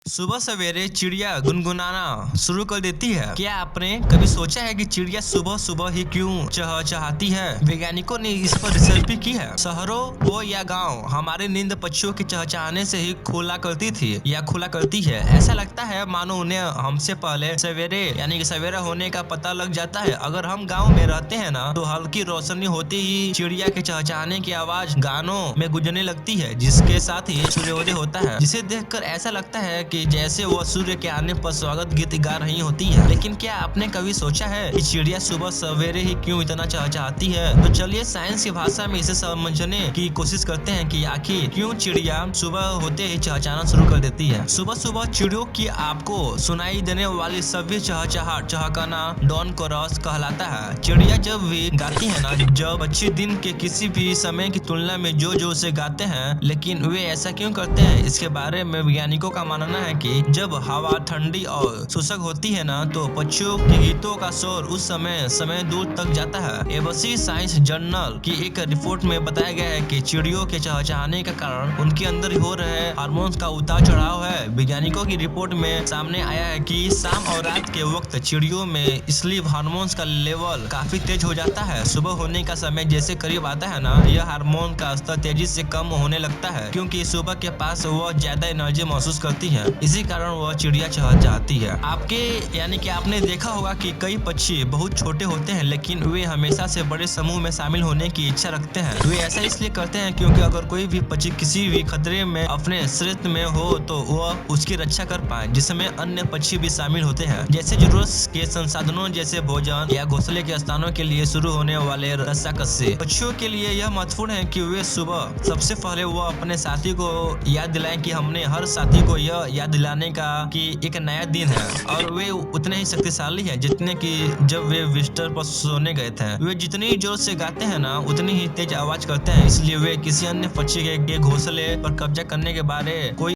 सुबह सवेरे चिड़िया गुनगुनाना शुरू कर देती है। क्या आपने कभी सोचा है कि चिड़िया सुबह सुबह ही क्यों चहचहाती है? वैज्ञानिकों ने इस पर रिसर्च भी की है। शहरों हो या गांव, हमारी नींद पक्षियों के चहचहाने से ही खुला करती थी या खुला करती है। ऐसा लगता है मानो उन्हें हमसे पहले सवेरे यानी कि सवेरा होने का पता लग जाता है। अगर हम गाँव में रहते हैं ना, तो हल्की रोशनी होते ही चिड़िया के चहचहाने की आवाज गानों में गूंजने लगती है, जिसके साथ ही सूर्योदय होता है, जिसे देखकर ऐसा लगता है कि जैसे वह सूर्य के आने पर स्वागत गीत गा रही होती है। लेकिन क्या आपने कभी सोचा है कि चिड़िया सुबह सवेरे ही क्यों इतना चहचहाती है? तो चलिए साइंस की भाषा में इसे समझने की कोशिश करते हैं कि आखिर क्यों चिड़िया सुबह होते ही चहचहाना शुरू कर देती है। सुबह सुबह चिड़ियों की आपको सुनाई देने वाली सभी चहचहाट चहकाना डॉन कोरस कहलाता है। चिड़िया जब भी गाती है ना, जब अच्छे दिन के किसी भी समय की तुलना में जोर से गाते हैं, लेकिन वे ऐसा क्यों करते हैं, इसके बारे में वैज्ञानिकों का मानना है कि जब हवा ठंडी और शुष्क होती है ना, तो पक्षियों के गीतों का शोर उस समय दूर तक जाता है। एबीसी साइंस जर्नल की एक रिपोर्ट में बताया गया है कि चिड़ियों के चहचहाने का कारण उनके अंदर हो रहे हार्मोन्स का उतार चढ़ाव है। वैज्ञानिकों की रिपोर्ट में सामने आया है कि शाम और रात के वक्त चिड़ियों में स्लीप हार्मोन्स का लेवल काफी तेज हो जाता है। सुबह होने का समय जैसे करीब आता है ना, यह हार्मोन का स्तर तेजी से कम होने लगता है, क्योंकि सुबह के पास वह ज्यादा एनर्जी महसूस करती है। इसी कारण वह चिड़िया चहचहाती है। आपके यानी कि आपने देखा होगा कि कई पक्षी बहुत छोटे होते हैं, लेकिन वे हमेशा से बड़े समूह में शामिल होने की इच्छा रखते हैं। वे ऐसा इसलिए करते हैं क्योंकि अगर कोई भी पक्षी किसी भी खतरे में अपने क्षेत्र में हो, तो वह उसकी रक्षा कर पाए, जिसमें अन्य पक्षी भी शामिल होते हैं, जैसे जरूरत के संसाधनों जैसे भोजन या घोंसले के स्थानों के लिए शुरू होने वाले रस्साकशी। पक्षियों के लिए यह महत्वपूर्ण है कि वे सुबह सबसे पहले वह अपने साथी को याद दिलाएं कि हमने हर साथी को यह याद दिलाने का कि एक नया दिन है, और वे उतने ही शक्तिशाली हैं जितने कि जब वे बिस्तर पर सोने गए थे। वे जितनी जोर से गाते हैं ना, उतनी ही तेज आवाज करते हैं, इसलिए वे किसी अन्य पक्षी के घोंसले पर कब्जा करने के बारे कोई